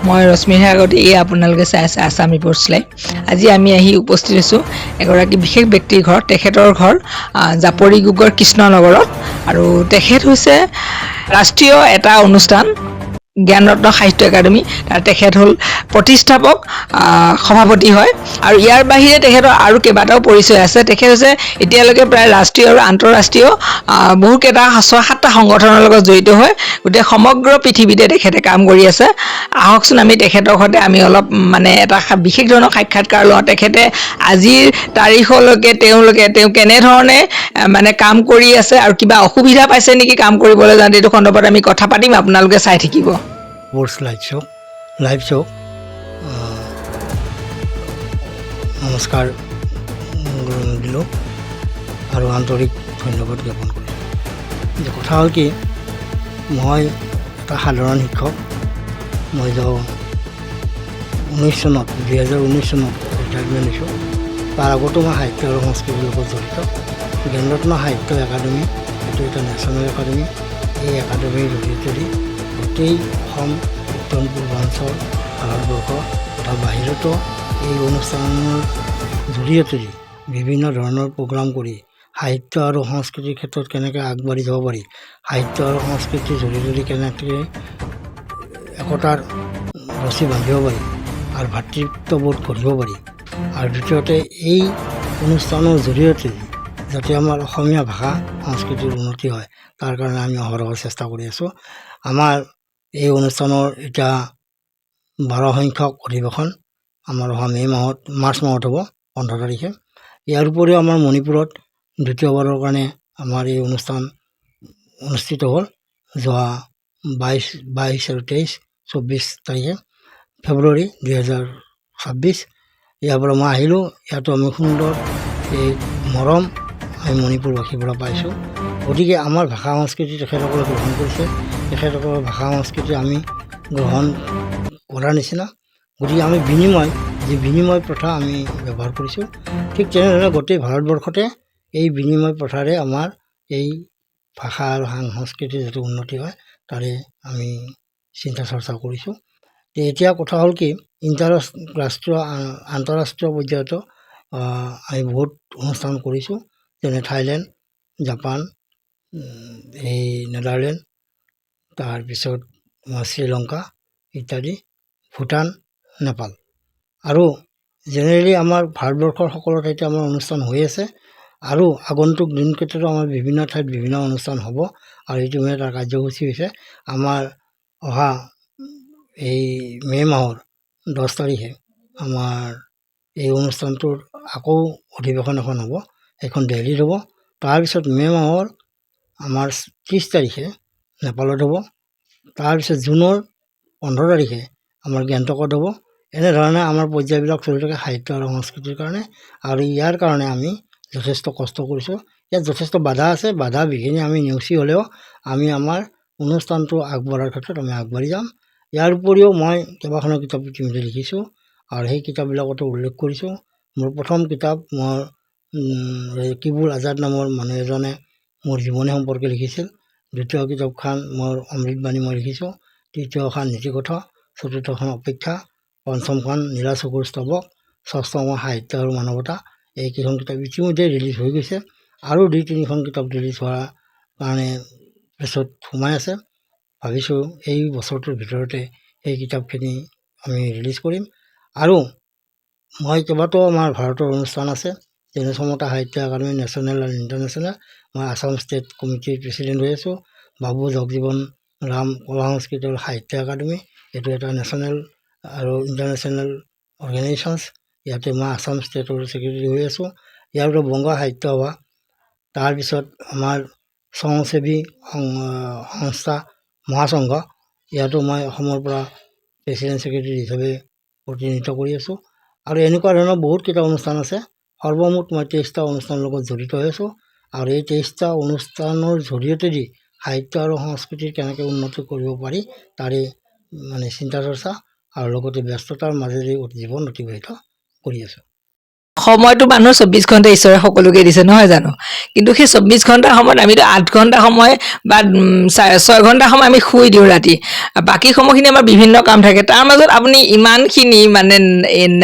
মই ৰশ্মিৰ আগতে আপোনালোকে চাই আছে আছাম ৰিপৰ্টছ লাইভ। আজি আমি আহি উপস্থিত হৈছোঁ এগৰাকী বিশেষ ব্যক্তিৰ ঘৰত। তেখেতৰ ঘৰ জাপৰিগুগৰ কৃষ্ণনগৰত আৰু তেখেত হৈছে ৰাষ্ট্ৰীয় এটা অনুষ্ঠান জ্ঞানৰত্ন সাহিত্য একাডেমি, তাৰ তেখেত হ'ল প্ৰতিষ্ঠাপক, সভাপতি হয়। আৰু ইয়াৰ বাহিৰে তেখেতৰ আৰু কেইবাটাও পৰিচয় আছে। তেখেত হৈছে এতিয়ালৈকে প্ৰায় ৰাষ্ট্ৰীয় আৰু আন্তঃৰাষ্ট্ৰীয় বহুকেইটা 6-7টা সংগঠনৰ লগত জড়িত হৈ গোটেই সমগ্ৰ পৃথিৱীতে তেখেতে কাম কৰি আছে। আহকচোন আমি তেখেতৰ সৈতে আমি অলপ এটা বিশেষ ধৰণৰ সাক্ষাৎকাৰ লওঁ। তেখেতে আজিৰ তাৰিখলৈকে তেওঁ কেনেধৰণে কাম কৰি আছে আৰু কিবা অসুবিধা পাইছে নেকি কাম কৰিবলৈ যাওঁতে, এইটো সন্দৰ্ভত আমি কথা পাতিম। আপোনালোকে চাই থাকিব। লাইভ শ্ব' নমস্কাৰ দিলোঁ আৰু আন্তৰিক ধন্যবাদ জ্ঞাপন কৰিছোঁ। যে কথা হ'ল কি, মই এটা সাধাৰণ শিক্ষক। মই 2019 চনত ৰিটায়াৰমেণ্ট হৈছোঁ। তাৰ আগতো মই সাহিত্য আৰু সংস্কৃতিৰ লগত জড়িত। জ্ঞানৰত্ন সাহিত্য একাডেমি এইটো এটা নেশ্যনেল একাডেমি। এই একাডেমিৰ জৰিয়তে গোটেই অসম, উত্তৰ পূৰ্বাঞ্চল, ভাৰতবৰ্ষ তথা বাহিৰতো এই অনুষ্ঠানৰ জৰিয়তে বিভিন্ন ধৰণৰ প্ৰগ্ৰাম কৰি সাহিত্য আৰু সংস্কৃতিৰ ক্ষেত্ৰত কেনেকৈ আগবাঢ়ি যাব পাৰি, সাহিত্য আৰু সংস্কৃতিৰ জৰিয়তে কেনেকৈ একতাৰ ৰছী বান্ধিব পাৰি আৰু ভাতৃত্ববোধ গঢ়িব পাৰি, আৰু দ্বিতীয়তে এই অনুষ্ঠানৰ জৰিয়তে যাতে আমাৰ অসমীয়া ভাষা সংস্কৃতিৰ উন্নতি হয়, তাৰ কাৰণে আমি অহৰহ চেষ্টা কৰি আছোঁ। আমাৰ এই অনুষ্ঠানৰ এতিয়া 12 সংখ্যক অধিৱেশন আমাৰ অহা মাৰ্চ মাহত হ'ব 15 তাৰিখে। ইয়াৰ উপৰিও আমাৰ মণিপুৰত দ্বিতীয়বাৰৰ কাৰণে আমাৰ এই অনুষ্ঠান অনুষ্ঠিত হ'ল যোৱা 22 আৰু 24 তাৰিখে ফেব্ৰুৱাৰী 2026। ইয়াৰ পৰা মই আহিলোঁ। ইয়াতো আমি সুন্দৰ এই মৰম আমি মণিপুৰবাসীৰ পৰা পাইছোঁ। গতিকে আমাৰ ভাষা সংস্কৃতি তেখেতসকলে গ্ৰহণ কৰিছে। তেখেতসকলৰ ভাষা সংস্কৃতি আমি গ্ৰহণ কৰাৰ নিচিনা। গতিকে আমি বিনিময় প্ৰথা আমি ব্যৱহাৰ কৰিছোঁ। ঠিক তেনেধৰণে গোটেই ভাৰতবৰ্ষতে এই বিনিময় প্ৰথাৰে আমাৰ এই ভাষা আৰু সংস্কৃতিৰ যিটো উন্নতি হয়, তাৰে আমি চিন্তা চৰ্চা কৰিছোঁ। এতিয়া কথা হ'ল কি, আন্তঃৰাষ্ট্ৰীয় পৰ্যায়তো আমি বহুত অনুষ্ঠান কৰিছোঁ, যেনে থাইলেণ্ড, জাপান, এই নেদাৰলেণ্ড, তাৰপিছত শ্ৰীলংকা ইত্যাদি, ভূটান, নেপাল। আৰু জেনেৰেলি আমাৰ ভাৰতবৰ্ষৰ সকলো ঠাইতে আমাৰ অনুষ্ঠান হৈ আছে, আৰু আগন্তুক দিনকেইটাতো আমাৰ বিভিন্ন ঠাইত বিভিন্ন অনুষ্ঠান হ'ব। আৰু ইতিমধ্যে তাৰ কাৰ্যসূচী হৈছে আমাৰ অহা এই মে' মাহৰ 10 তাৰিখে আমাৰ এই অনুষ্ঠানটোৰ আকৌ অধিৱেশন এখন হ'ব, সেইখন দিল্লীত হ'ব। তাৰপিছত মে' মাহৰ আমাৰ 30 তাৰিখে নেপালত হ'ব। তাৰপিছত জুনৰ 15 তাৰিখে আমাৰ গেংটকত হ'ব। এনেধৰণে আমাৰ পৰ্যায়বিলাক চলি থাকে সাহিত্য আৰু সংস্কৃতিৰ কাৰণে। আৰু ইয়াৰ কাৰণে আমি যথেষ্ট কষ্ট কৰিছোঁ। ইয়াত যথেষ্ট বাধা আছে। বাধা বিঘিনি আমি নেওচি হ'লেও আমি আমাৰ অনুষ্ঠানটো আগবঢ়াৰ ক্ষেত্ৰত আমি আগবাঢ়ি যাম। ইয়াৰ উপৰিও মই কেইবাখনো কিতাপ ইতিমধ্যে লিখিছোঁ, আৰু সেই কিতাপবিলাকতো উল্লেখ কৰিছোঁ। মোৰ প্ৰথম কিতাপ মোৰ ৰকিবুল আজাদ নামৰ মানুহ এজনে মোৰ জীৱনী সম্পৰ্কে লিখিছিল। দ্বিতীয় কিতাপখন মোৰ অমৃতবাণী মই লিখিছোঁ। তৃতীয়খন নীতিকথা, চতুৰ্থখন অপেক্ষা, পঞ্চমখন নীলা চকুৰ স্তৱক, ষষ্ঠখন সাহিত্য আৰু মানৱতা। এইকেইখন কিতাপ ইতিমধ্যে ৰিলিজ হৈ গৈছে, আৰু 2-3খন কিতাপ ৰিলিজ হোৱাৰ কাৰণে পিছত সোমাই আছে। ভাবিছোঁ এই বছৰটোৰ ভিতৰতে এই কিতাপখিনি আমি ৰিলিজ কৰিম। আৰু মই কেইবাটাও আমাৰ ভাৰতৰ অনুষ্ঠান আছে, যেনে সমতা সাহিত্য একাডেমি নেশ্যনেল আৰু ইণ্টাৰনেশ্যনেল। মই আছাম ষ্টেট কমিটিৰ প্ৰেচিডেণ্ট হৈ আছোঁ। বাবু জগজীৱন ৰাম কলা সংস্কৃতি আৰু সাহিত্য একাডেমি, এইটো এটা নেশ্যনেল আৰু ইণ্টাৰনেশ্যনেল অৰ্গেনাইজেশ্যনছ। ইয়াতে মই আছাম ষ্টেটৰ ছেক্ৰেটেৰী হৈ আছোঁ। ইয়াৰ পৰা বংগ সাহিত্য সভা, তাৰপিছত আমাৰ স্বয়ংসেৱী সংস্থা মহাসংঘ, ইয়াতো মই অসমৰ পৰা প্ৰেচিডেণ্ট ছেক্ৰেটেৰী হিচাপে প্ৰতিনিধিত্ব কৰি আছোঁ। আৰু এনেকুৱা ধৰণৰ বহুতকেইটা অনুষ্ঠান আছে। সৰ্বমুঠ মই 23টা অনুষ্ঠানৰ লগত জড়িত হৈ আছোঁ। আৰু এই 23টা অনুষ্ঠানৰ জৰিয়তে সাহিত্য আৰু সংস্কৃতিৰ কেনেকৈ উন্নতি কৰিব পাৰি, তাৰে চিন্তা চৰ্চা আৰু লগতে ব্যস্ততাৰ মাজেৰে জীৱন অতিবাহিত কৰি আছোঁ। সময়টো মানুহৰ 24 ঘণ্টা ঈশ্বৰে সকলোকে দিছে নহয় জানো কিন্তু সেই 24 ঘণ্টা সময়ত আমিতো 8 ঘণ্টা সময় বা 6 ঘণ্টা সময় আমি শুই দিওঁ ৰাতি বাকী সময়খিনি আমাৰ বিভিন্ন কাম থাকে তাৰ মাজত আপুনি ইমানখিনি মানে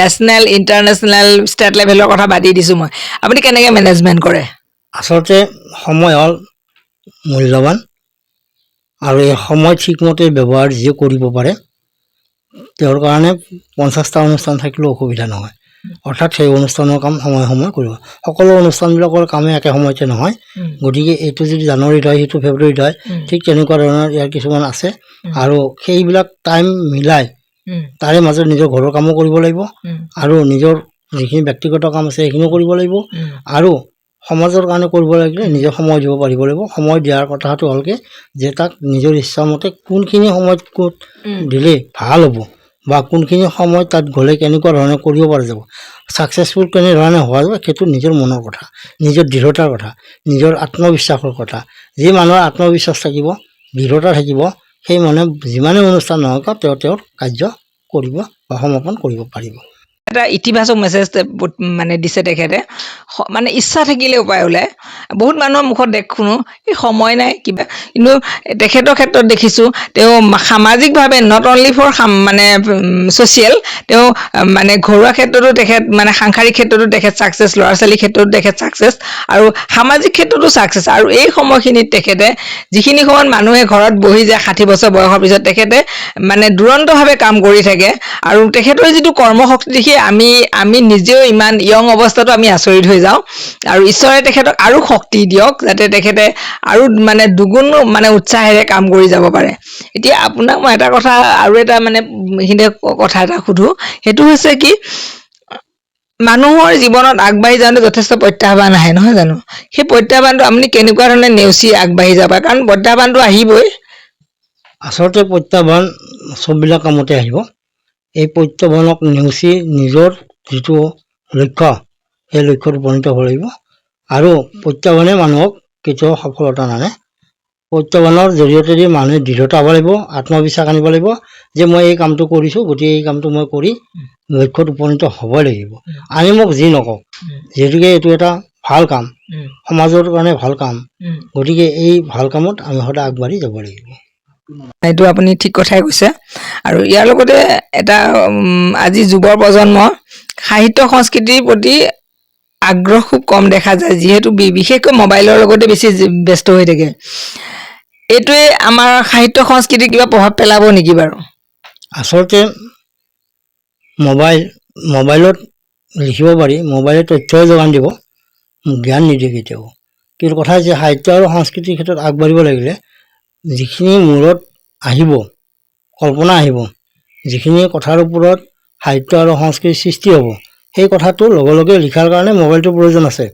নেশ্যনেল ইণ্টাৰনেশ্যনেল ষ্টেট লেভেলৰ কথা বাদ দিছোঁ মই আপুনি কেনেকৈ মেনেজমেণ্ট কৰে আচলতে সময় হ'ল মূল্যৱান আৰু এই সময় ঠিকমতে ব্যৱহাৰ যিয়ে কৰিব পাৰে তেওঁৰ কাৰণে 50টা অনুষ্ঠান থাকিলেও অসুবিধা নহয় অৰ্থাৎ সেই অনুষ্ঠানৰ কাম সময়ে সময়ে কৰিব সকলো অনুষ্ঠানবিলাকৰ কামে একে সময়তে নহয় গতিকে এইটো যদি জানুৱাৰীত হয় সেইটো ফেব্ৰুৱাৰীত হয় ঠিক তেনেকুৱা ধৰণৰ ইয়াৰ কিছুমান আছে আৰু সেইবিলাক টাইম মিলাই তাৰে মাজত নিজৰ ঘৰৰ কামো কৰিব লাগিব আৰু নিজৰ যিখিনি ব্যক্তিগত কাম আছে সেইখিনিও কৰিব লাগিব আৰু সমাজৰ কাৰণে কৰিব লাগিলে নিজে সময় দিব পাৰিব লাগিব সময় দিয়াৰ কথাটো হ'ল কি যে তাক নিজৰ ইচ্ছামতে কোনখিনি সময়ত ক'ত দিলে ভাল হ'ব বা কোনখিনি সময়ত তাত গ'লে কেনেকুৱা ধৰণে কৰিব পৰা যাব ছাকচেছফুল কেনেধৰণে হোৱা যাব সেইটো নিজৰ মনৰ কথা নিজৰ দৃঢ়তাৰ কথা নিজৰ আত্মবিশ্বাসৰ কথা যি মানুহৰ আত্মবিশ্বাস থাকিব দৃঢ়তা থাকিব সেই মানুহে যিমানেই অনুষ্ঠান নহওক তেওঁৰ কাৰ্য কৰিব বা সমাপন কৰিব পাৰিব এটা ইতিবাচক মেছেজ মানে দিছে তেখেতে মানে ইচ্ছা থাকিলে উপায় ওলায় বহুত মানুহৰ মুখত শুনো এই সময় নাই কিবা কিন্তু তেখেতৰ ক্ষেত্ৰত দেখিছোঁ তেওঁ সামাজিকভাৱে নট অনলি ফৰ মানে ছ'চিয়েল তেওঁ মানে ঘৰুৱা ক্ষেত্ৰতো তেখেত মানে সাংসাৰিক ক্ষেত্ৰতো তেখেত ছাকচেছ ল'ৰা ছোৱালীৰ ক্ষেত্ৰতো তেখেত ছাকচেছ আৰু সামাজিক ক্ষেত্ৰতো ছাকচেছ আৰু এই সময়খিনিত তেখেতে যিখিনি সময়ত মানুহে ঘৰত বহি যায় 60 বছৰ বয়সৰ পিছত তেখেতে মানে দুৰন্তভাৱে কাম কৰি থাকে আৰু তেখেতৰ যিটো কৰ্মশক্তি দেখি আমি নিজেও ইমান ইয়ং অৱস্থাতো আমি আচৰিত হৈ যাওঁ আৰু ঈশ্বৰে তেখেতক আৰু শক্তি দিয়ক যাতে তেখেতে আৰু মানে দুগুণ মানে উৎসাহেৰে কাম কৰি যাব পাৰে এতিয়া আপোনাক মই এটা কথা আৰু এটা মানে এইখিনিতে কথা এটা সুধো সেইটো হৈছে কি মানুহৰ জীৱনত আগবাঢ়ি যাওঁতে যথেষ্ট প্ৰত্যাহ্বান আহে নহয় জানো সেই প্ৰত্যাহ্বানটো আপুনি কেনেকুৱা ধৰণে নেওচি আগবাঢ়ি যাব কাৰণ প্ৰত্যাহ্বানটো আহিবই আচলতে প্ৰত্যাহ্বান চববিলাক কামতে আহিব এই প্ৰত্যাহ্বানক নেওচি নিজৰ যিটো লক্ষ্য সেই লক্ষ্যত উপনীত হ'ব লাগিব আৰু প্ৰত্যাহ্বানে মানুহক কেতিয়াও সফলতা নানে প্ৰত্যাহ্বানৰ জৰিয়তে দি মানুহে দৃঢ়তা হ'ব লাগিব আত্মবিশ্বাস আনিব লাগিব যে মই এই কামটো কৰিছোঁ গতিকে এই কামটো মই কৰি লক্ষ্যত উপনীত হ'বই লাগিব আনি মোক যি নকওঁ যিহেতুকে এইটো এটা ভাল কাম সমাজৰ কাৰণে ভাল কাম গতিকে এই ভাল কামত আমি সদায় আগবাঢ়ি যাব লাগিব এইটো আপুনি ঠিক কথাই কৈছে আৰু ইয়াৰ লগতে এটা আজি যুৱৰ প্ৰজন্ম সাহিত্য সংস্কৃতিৰ প্ৰতি আগ্ৰহ খুব কম দেখা যায় যিহেতু বিশেষকৈ মোবাইলৰ লগতে বেছি ব্যস্ত হৈ থাকে এইটোৱে আমাৰ সাহিত্য সংস্কৃতিত কিবা প্ৰভাৱ পেলাব নেকি বাৰু আচলতে মোবাইলত লিখিব পাৰি মোবাইলে তথ্যই যোগান দিব জ্ঞান নিদিয়ে কেতিয়াও কিন্তু কথা হৈছে সাহিত্য আৰু সংস্কৃতিৰ ক্ষেত্ৰত আগবাঢ়িব লাগিলে যিখিনি মূৰত আহিব কল্পনা আহিব যিখিনি কথাৰ ওপৰত সাহিত্য আৰু সংস্কৃতিৰ সৃষ্টি হ'ব সেই কথাটো লগে লগে লিখাৰ কাৰণে মোবাইলটোৰ প্ৰয়োজন আছে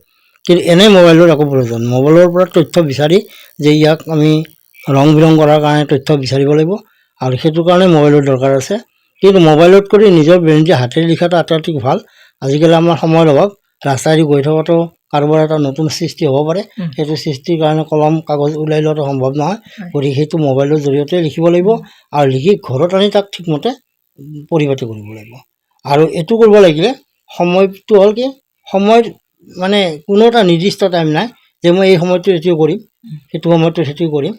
কিন্তু এনেই মোবাইলৰ একো প্ৰয়োজন মোবাইলৰ পৰা তথ্য বিচাৰি যে ইয়াক আমি ৰং বিৰং কৰাৰ কাৰণে তথ্য বিচাৰিব লাগিব আৰু সেইটো কাৰণে মোবাইলৰ দৰকাৰ আছে কিন্তু মোবাইলত কৰি নিজৰ ব্ৰেইনেদি হাতেৰে লিখাটো আটাইতকৈ ভাল আজিকালি আমাৰ সময়ৰ অভাৱ ৰাস্তাইদি গৈ থকাতো কাৰোবাৰ এটা নতুন সৃষ্টি হ'ব পাৰে সেইটো সৃষ্টিৰ কাৰণে কলম কাগজ ওলাই লোৱাটো সম্ভৱ নহয় গতিকে সেইটো মোবাইলৰ জৰিয়তে লিখিব লাগিব আৰু লিখি ঘৰত আনি তাক ঠিকমতে পৰিপাতি কৰিব লাগিব আৰু এইটো কৰিব লাগিলে সময়টো হ'ল কি সময়ৰ মানে কোনো এটা নিৰ্দিষ্ট টাইম নাই যে মই এই সময়টো এইটো কৰিম সেইটো সময়টো সেইটো কৰিম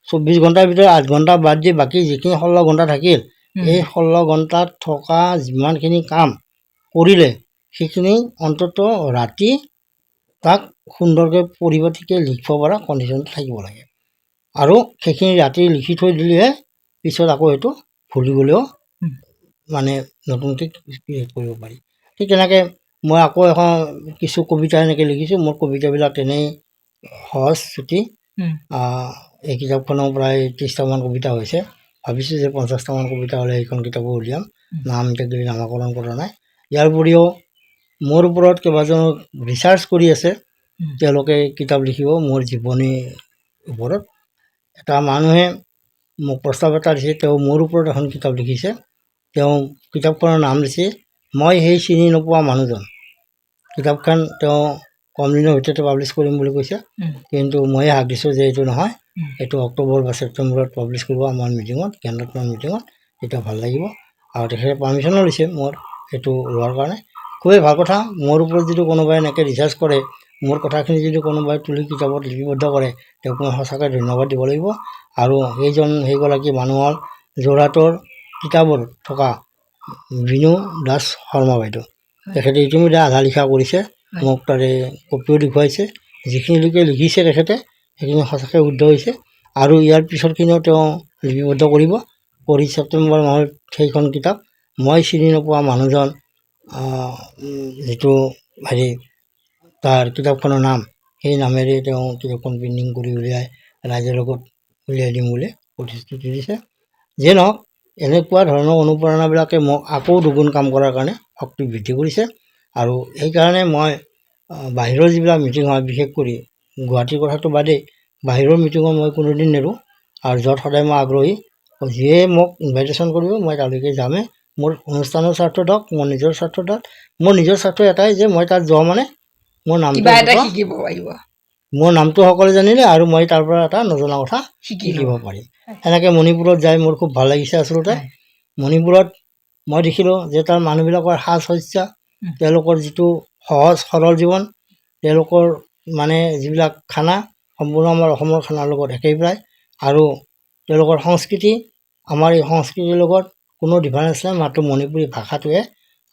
24 ঘণ্টাৰ ভিতৰত 8 ঘণ্টা বাদ দি বাকী যিখিনি 16 ঘণ্টা থাকিল এই 16 ঘণ্টাত থকা যিমানখিনি কাম কৰিলে সেইখিনি অন্ততঃ ৰাতি তাক সুন্দৰকৈ পৰিপাটিকৈ লিখিব পৰা কণ্ডিশ্যন থাকিব লাগে আৰু সেইখিনি ৰাতি লিখি থৈ দিলেহে পিছত আকৌ এইটো ভুলি গ'লেও মানে নতুনকৈ ক্ৰিয়েট কৰিব পাৰি ঠিক তেনেকৈ মই আকৌ এখন কিছু কবিতা এনেকৈ লিখিছোঁ মোৰ কবিতাবিলাক তেনেই সহজ চুটি এই কিতাপখনৰ প্ৰায় 30টামান কবিতা হৈছে ভাবিছোঁ যে 50টামান কবিতা হ'লে এইখন কিতাপো উলিয়াম নাম এতিয়া নামাকৰণ কৰা নাই ইয়াৰ উপৰিও মোৰ ওপৰত কেইবাজনো ৰিচাৰ্চ কৰি আছে তেওঁলোকে কিতাপ লিখিব মোৰ জীৱনীৰ ওপৰত এটা মানুহে মোক প্ৰস্তাৱ এটা দিছে তেওঁ মোৰ ওপৰত এখন কিতাপ লিখিছে তেওঁ কিতাপখনৰ নাম দিছে মই সেই চিনি নোপোৱা মানুহজন কিতাপখন তেওঁ কম দিনৰ ভিতৰতে পাব্লিছ কৰিম বুলি কৈছে কিন্তু ময়ে হাক দিছোঁ যে এইটো নহয় এইটো অক্টোবৰ বা ছেপ্টেম্বৰত পাব্লিছ কৰিব আমাৰ মিটিঙত জ্ঞানৰত্ন মিটিঙত তেতিয়া ভাল লাগিব আৰু তেখেতে পাৰ্মিশ্যনো লৈছে মোৰ এইটো লোৱাৰ কাৰণে খুবেই ভাল কথা। মোৰ ওপৰত যদি কোনোবাই এনেকৈ ৰিচাৰ্চ কৰে, মোৰ কথাখিনি যদি কোনোবাই তুলি কিতাপত লিপিবদ্ধ কৰে, তেওঁক মই সঁচাকৈ ধন্যবাদ দিব লাগিব। আৰু সেইগৰাকী মানুহ হ'ল যোৰহাটৰ তিতাবৰত থকা বিনু দাস শৰ্মা বাইদেউ। তেখেতে ইতিমধ্যে আধা লিখা কৰিছে, মোক তাৰে কপিও দেখুৱাইছে। যিখিনিলৈকে লিখিছে তেখেতে সেইখিনি সঁচাকৈ শুদ্ধ হৈছে। আৰু ইয়াৰ পিছৰখিনিও তেওঁ লিপিবদ্ধ কৰিব। কৰি ছেপ্টেম্বৰ মাহত সেইখন কিতাপ মই চিনি নোপোৱা মানুহজন যিটো তাৰ কিতাপখনৰ নাম, সেই নামেৰে তেওঁ কিতাপখন প্ৰিণ্টিং কৰি উলিয়াই ৰাইজৰ লগত উলিয়াই দিম বুলি প্ৰতিশ্ৰুতি দিছে। যিয়ে নহওক, এনেকুৱা ধৰণৰ অনুপ্ৰেৰণাবিলাকে মোক আকৌ দুগুণ কাম কৰাৰ কাৰণে শক্তি বৃদ্ধি কৰিছে। আৰু সেইকাৰণে মই বাহিৰৰ যিবিলাক মিটিং হয়, বিশেষ কৰি গুৱাহাটীৰ কথাটো বাদেই, বাহিৰৰ মিটিঙত মই কোনোদিন নেৰোঁ। আৰু য'ত সদায় মই আগ্ৰহী, যিয়ে মোক ইনভাইটেশ্যন কৰিব মই তালৈকে যামেই। মোৰ অনুষ্ঠানৰ স্বাৰ্থত হওক, মোৰ নিজৰ স্বাৰ্থত হওক, মোৰ নিজৰ স্বাৰ্থ এটাই যে মই তাত যোৱা মানে মোৰ নামটো সকলোৱে জানিলে আৰু মই তাৰ পৰা এটা নজনা কথা শিকিব পাৰিম। এনেকৈ মণিপুৰত যাই মোৰ খুব ভাল লাগিছে। আচলতে মণিপুৰত মই দেখিলোঁ যে তাৰ মানুহবিলাকৰ সাজ সজ্জা, তেওঁলোকৰ যিটো সহজ সৰল জীৱন, তেওঁলোকৰ মানে যিবিলাক খানা সম্পূৰ্ণ আমাৰ অসমৰ খানাৰ লগত একেই প্ৰায়। আৰু তেওঁলোকৰ সংস্কৃতি, আমাৰ এই সংস্কৃতিৰ লগত কোনো ডিফাৰেঞ্চ নাই, মাত্ৰ মণিপুৰী ভাষাটোৱে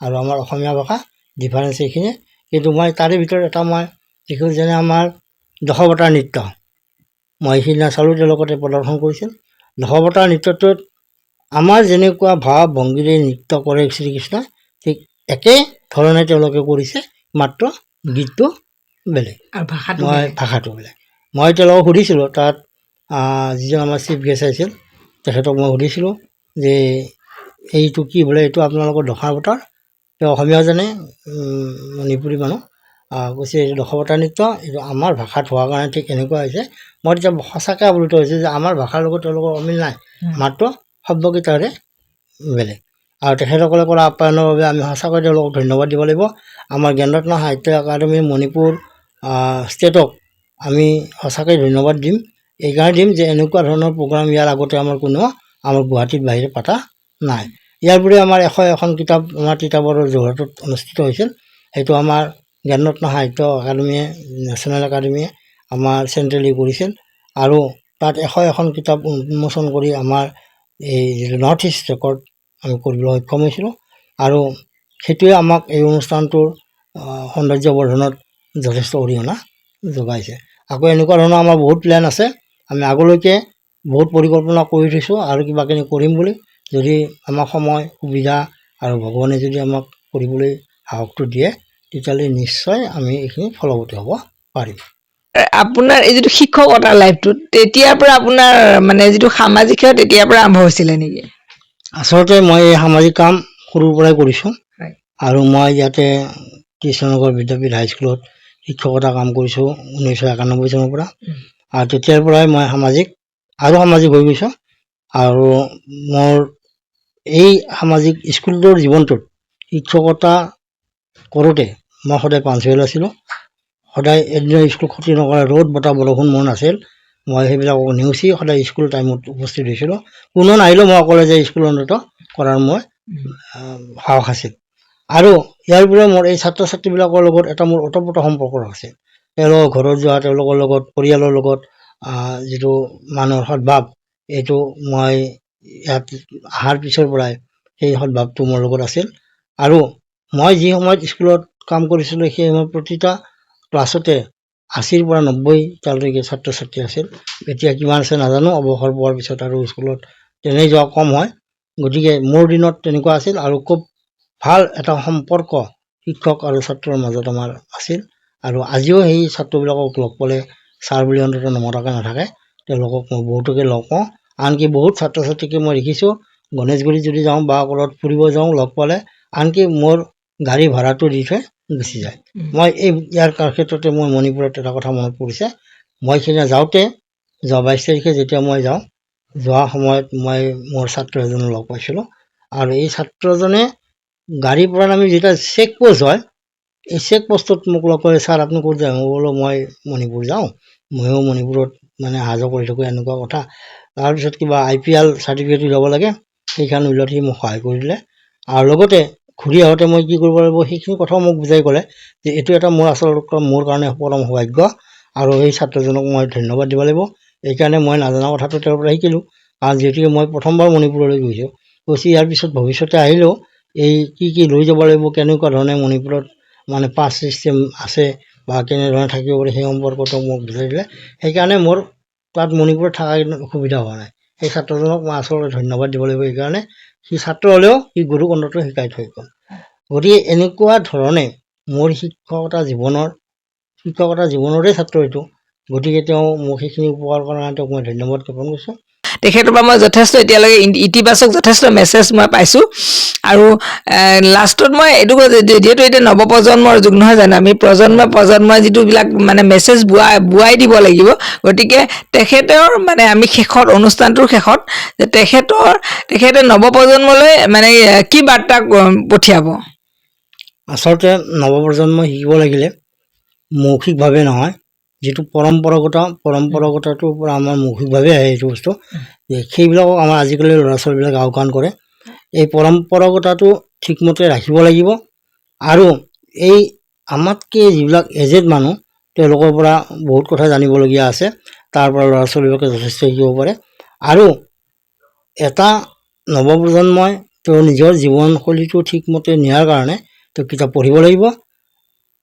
আৰু আমাৰ অসমীয়া ভাষা ডিফাৰেঞ্চ এইখিনিয়ে। কিন্তু মই তাৰে ভিতৰত এটা মই দেখিলোঁ, যেনে আমাৰ দশৱতাৰ নৃত্য, মই সিদিনা চালোঁ তেওঁলোকতে প্ৰদৰ্শন কৰিছিল। দশৱতাৰ নৃত্যটোত আমাৰ যেনেকুৱা ভাৱ ভংগীৰে নৃত্য কৰে শ্ৰীকৃষ্ণই, ঠিক একে ধৰণে তেওঁলোকে কৰিছে, মাত্ৰ গীতটো বেলেগ আৰু ভাষাটো বেলেগ। মই তেওঁলোকক সুধিছিলোঁ, তাত যিজন আমাৰ চিফ গেষ্ট আহিছিল তেখেতক মই সুধিছিলোঁ যে এইটো কি বোলে, এইটো আপোনালোকৰ দশাৱতাৰ? তেওঁ অসমীয়াও জানে, মণিপুৰী মানুহ। কৈছে এইটো দশৱতাৰ নৃত্য, এইটো আমাৰ ভাষাত হোৱাৰ কাৰণে ঠিক এনেকুৱা হৈছে। মই তেতিয়া সঁচাকৈ আপ্লুত হৈছোঁ যে আমাৰ ভাষাৰ লগত তেওঁলোকৰ অমিল নাই, মাত্ৰ শব্দকেইটাৰে বেলেগ। আৰু তেখেতসকলে কৰা আপ্যায়নৰ বাবে আমি সঁচাকৈ তেওঁলোকক ধন্যবাদ দিব লাগিব। আমাৰ জ্ঞানৰত্ন সাহিত্য একাডেমী মণিপুৰ ষ্টেটক আমি সঁচাকৈ ধন্যবাদ দিম। এইকাৰণে দিম যে এনেকুৱা ধৰণৰ প্ৰগ্ৰাম ইয়াৰ আগতে আমাৰ গুৱাহাটীত বাহিৰে পতা নাই। ইয়াৰ উপৰি আমাৰ 101খন কিতাপ আমাৰ তিতাবৰৰ যোৰহাটত অনুষ্ঠিত হৈছিল। সেইটো আমাৰ জ্ঞানৰত্ন সাহিত্য একাডেমীয়ে, নেশ্যনেল একাডেমীয়ে আমাৰ চেণ্ট্ৰেলি কৰিছিল। আৰু তাত 101খন কিতাপ উন্মোচন কৰি আমাৰ এই যিটো নৰ্থ ইষ্ট ৰেকৰ্ড আমি কৰিবলৈ সক্ষম হৈছিলোঁ। আৰু সেইটোৱে আমাক এই অনুষ্ঠানটোৰ সৌন্দৰ্য বৰ্ধনত যথেষ্ট অৰিহণা যোগাইছে। আকৌ এনেকুৱা ধৰণৰ আমাৰ বহুত প্লেন আছে, আমি আগলৈকে বহুত পৰিকল্পনা কৰি থৈছোঁ আৰু কিবাকিনি কৰিম বুলি। যদি আমাক সময় সুবিধা আৰু ভগৱানে যদি আমাক কৰিবলৈ সাহসটো দিয়ে, তেতিয়াহ'লে নিশ্চয় আমি এইখিনি ফলৱতী হ'ব পাৰিম। আপোনাৰ এই যিটো শিক্ষকতাৰ লাইফটোত তেতিয়াৰ পৰা আপোনাৰ মানে যিটো সামাজিক সেৱা তেতিয়াৰ পৰা আৰম্ভ হৈছিলে নেকি? আচলতে মই এই সামাজিক কাম সৰুৰ পৰাই কৰিছোঁ। আৰু মই ইয়াতে কৃষ্ণনগৰ বিদ্যাপীঠ হাইস্কুলত শিক্ষকতা কাম কৰিছোঁ 1991 চনৰ পৰা। আৰু তেতিয়াৰ পৰাই মই সামাজিক হৈ গৈছোঁ। আৰু মোৰ এই সামাজিক স্কুলৰ জীৱনটোত শিক্ষকতা কৰোঁতে মই সদায় পাঞ্চুৱেল আছিলোঁ। সদায় এদিনৰ স্কুল ক্ষতি নকৰা, ৰ'দ বতাহ বৰষুণ মোৰ নাছিল, মই সেইবিলাকক নেওচি সদায় স্কুল টাইমত উপস্থিত হৈছিলোঁ। কোনো নাহিলেও মই অকলে যে স্কুল অন্তত কৰাৰ মই সাহস আছিল। আৰু ইয়াৰ উপৰিও মোৰ এই ছাত্ৰ ছাত্ৰীবিলাকৰ লগত এটা মোৰ ওতঃপ্ৰোত সম্পৰ্ক আছে। তেওঁলোকৰ ঘৰত যোৱা, তেওঁলোকৰ লগত পৰিয়ালৰ লগত যিটো মানুহৰ সদ্ভাৱ, এইটো মই ইয়াত অহাৰ পিছৰ পৰাই সেই সদ্ভাৱটো মোৰ লগত আছিল। আৰু মই যি সময়ত স্কুলত কাম কৰিছিলোঁ সেই সময়ত প্ৰতিটা ক্লাছতে 80ৰ পৰা 90টালৈকে ছাত্ৰ ছাত্ৰী আছিল। এতিয়া কিমান আছে নাজানো, অৱসৰ পোৱাৰ পিছত আৰু স্কুলত তেনেই যোৱা কম হয়। গতিকে মোৰ দিনত তেনেকুৱা আছিল আৰু খুব ভাল এটা সম্পৰ্ক শিক্ষক আৰু ছাত্ৰৰ মাজত আমাৰ আছিল। আৰু আজিও সেই ছাত্ৰবিলাকক লগ পালে ছাৰ বুলি অন্তত নমতাকৈ নাথাকে, তেওঁলোকক মই বহুতকে লগ পাওঁ। আনকি বহুত ছাত্ৰ ছাত্ৰীকে মই দেখিছোঁ গণেশগুৰি যদি যাওঁ বা ক'ৰবাত ফুৰিব যাওঁ, লগ পালে আনকি মোৰ গাড়ী ভাড়াটো দি থৈ গুচি যায়। মই ইয়াৰ ক্ষেত্ৰতে মই মণিপুৰত এটা কথা মনত পৰিছে। মই সেইদিনা যাওঁতে, যোৱা 22 তাৰিখে যেতিয়া মই যাওঁ, যোৱা সময়ত মই মোৰ ছাত্ৰ এজনক লগ পাইছিলোঁ। আৰু এই ছাত্ৰজনে গাড়ীৰ পৰা নামি যেতিয়া চেক পোষ্ট হয়, এই চেক পোষ্টত মোক লগ কৰে, ছাৰ আপুনি ক'ত যায়? মই বোলো মই মণিপুৰ যাওঁ, ময়ো মণিপুৰত মানে অহা যোৱা কৰি থাকোঁ, এনেকুৱা কথা। তাৰপিছত কিবা IPL চাৰ্টিফিকেট উলিয়াব লাগে, সেইখন উলিয়াত সি মোক সহায় কৰি দিলে। আৰু লগতে ঘূৰি আহোঁতে মই কি কৰিব লাগিব সেইখিনি কথাও মোক বুজাই ক'লে যে এইটো এটা মোৰ আচলতে মোৰ কাৰণে পৰম সৌভাগ্য আৰু এই ছাত্ৰজনক মই ধন্যবাদ দিব লাগিব। এইকাৰণে মই নাজানা কথাটো তেওঁৰ পৰা শিকিলোঁ। কাৰণ যিহেতুকে মই প্ৰথমবাৰ মণিপুৰলৈ গৈছোঁ, ইয়াৰ পিছত ভৱিষ্যতে আহিলেও এই কি লৈ যাব লাগিব, কেনেকুৱা ধৰণে মণিপুৰত মানে পাছ ছিষ্টেম আছে বা কেনেধৰণে থাকিব পাৰি সেই সম্পৰ্কটো মোক বুজাই দিলে। সেইকাৰণে মোৰ তাত মণিপুৰত থকা অসুবিধা হোৱা নাই। সেই ছাত্ৰজনক মই আচলতে ধন্যবাদ দিব লাগিব। সেইকাৰণে সি ছাত্ৰ হ'লেও সি গুৰুকণ্ঠটো শিকাই থৈ গ'ল। গতিকে এনেকুৱা ধৰণে মোৰ শিক্ষকতা জীৱনৰে ছাত্ৰ এইটো। গতিকে তেওঁ মোক সেইখিনি উপকাৰ কৰাৰ কাৰণে তেওঁক মই ধন্যবাদ জ্ঞাপন কৰিছোঁ। তেখেতৰ পৰা মই যথেষ্ট এতিয়ালৈকে ইতিবাচক যথেষ্ট মেছেজ মই পাইছোঁ। আৰু লাষ্টত মই এইটো যিহেতু এতিয়া নৱপ্ৰজন্মৰ যুগ নহয় জানো, আমি প্ৰজন্মই যিটোবিলাক মানে মেছেজ বোৱাই দিব লাগিব। গতিকে তেখেতৰ মানে আমি অনুষ্ঠানটোৰ শেষত যে তেখেতে নৱপ্ৰজন্মলৈ মানে কি বাৰ্তা পঠিয়াব? আচলতে নৱপ্ৰজন্মই শিকিব লাগিলে মৌখিকভাৱে নহয়, যিটো পৰম্পৰাগতটোৰ পৰা আমাৰ মৌখিকভাৱে আহে এইটো বস্তু, সেইবিলাকক আমাৰ আজিকালি ল'ৰা ছোৱালীবিলাকে আওকাণ কৰে। এই পৰম্পৰাগতটো ঠিকমতে ৰাখিব লাগিব। আৰু এই আমাতকৈ যিবিলাক এজেড মানুহ তেওঁলোকৰ পৰা বহুত কথা জানিবলগীয়া আছে। তাৰ পৰা ল'ৰা ছোৱালীবিলাকে যথেষ্ট শিকিব পাৰে। আৰু এটা নৱপ্ৰজন্মই তেওঁৰ নিজৰ জীৱনশৈলীটো ঠিকমতে নিয়াৰ কাৰণে তেওঁ কিতাপ পঢ়িব লাগিব।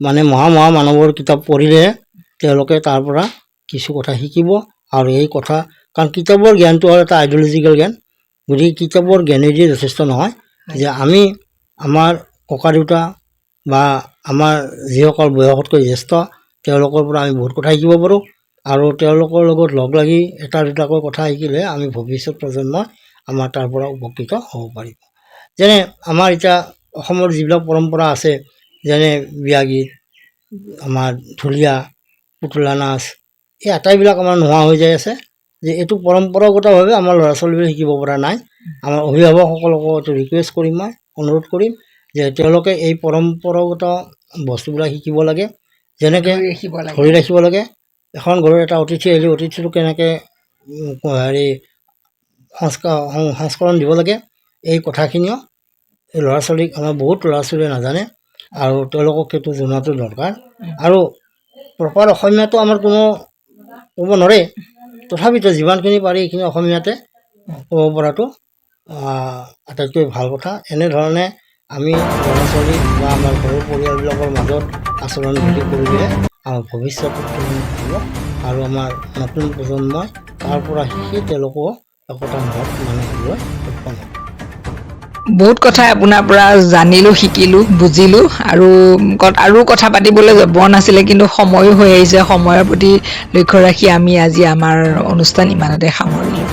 মানে মহা মানৱৰ কিতাপ পঢ়িলেহে তেওঁলোকে তাৰ পৰা কিছু কথা শিকিব। আৰু এই কথা, কাৰণ কিতাপৰ জ্ঞানটো হ'ল এটা আইডিঅ'লজিকেল জ্ঞান। গতিকে কিতাপৰ জ্ঞানেদিয়ে যথেষ্ট নহয়। যে আমি আমাৰ ককা দেউতা বা আমাৰ যিসকল বয়সতকৈ জ্যেষ্ঠ তেওঁলোকৰ পৰা আমি বহুত কথা শিকিব পাৰোঁ। আৰু তেওঁলোকৰ লগত লগ লাগি এটা দুটাকৈ কথা শিকিলে আমি ভৱিষ্যত প্ৰজন্মই আমাৰ তাৰ পৰা উপকৃত হ'ব পাৰিব। যেনে আমাৰ এতিয়া অসমৰ যিবিলাক পৰম্পৰা আছে, যেনে বিয়া গীত, আমাৰ ঢুলীয়া, পুতলা নাচ, এই আটাইবিলাক আমাৰ নোহোৱা হৈ যাই আছে। যে এইটো পৰম্পৰাগতভাৱে আমাৰ ল'ৰা ছোৱালীবোৰে শিকিব পৰা নাই। আমাৰ অভিভাৱকসকলকো এইটো ৰিকুৱেষ্ট কৰিম, মই অনুৰোধ কৰিম যে তেওঁলোকে এই পৰম্পৰাগত বস্তুবিলাক শিকিব লাগে। যেনেকৈ ধৰি ৰাখিব লাগে। এখন ঘৰত এটা অতিথি আহিলে অতিথিটো কেনেকৈ সংস্কৰণ দিব লাগে, এই কথাখিনিও এই ল'ৰা ছোৱালীক আমাৰ বহুত ল'ৰা ছোৱালীয়ে নাজানে। আৰু তেওঁলোকক সেইটো জনাটো দৰকাৰ। আৰু প্ৰপাৰ অসমীয়াটো আমাৰ কোনো ক'ব নোৱাৰে, তথাপিতো যিমানখিনি পাৰি এইখিনি অসমীয়াতে ক'ব পৰাটো আটাইতকৈ ভাল কথা। এনেধৰণে আমি ল'ৰা ছোৱালী বা আমাৰ ঘৰৰ পৰিয়ালবিলাকৰ মাজত আচৰণ বিধি কৰিলে আমাৰ ভৱিষ্যত হ'ব। আৰু আমাৰ নতুন প্ৰজন্মই তাৰ পৰা শিকি তেওঁলোকো একোটা মহৎ মানুহ হ'বলৈ সক্ষম হ'ব। বহুত কথাই আপোনাৰ পৰা জানিলোঁ, শিকিলোঁ, বুজিলোঁ। আৰু কথা পাতিবলৈ মন আছিলে, কিন্তু সময়ো হৈ আহিছে। সময়ৰ প্ৰতি লক্ষ্য ৰাখি আমি আজি আমাৰ অনুষ্ঠান ইমানতে সামৰিলোঁ।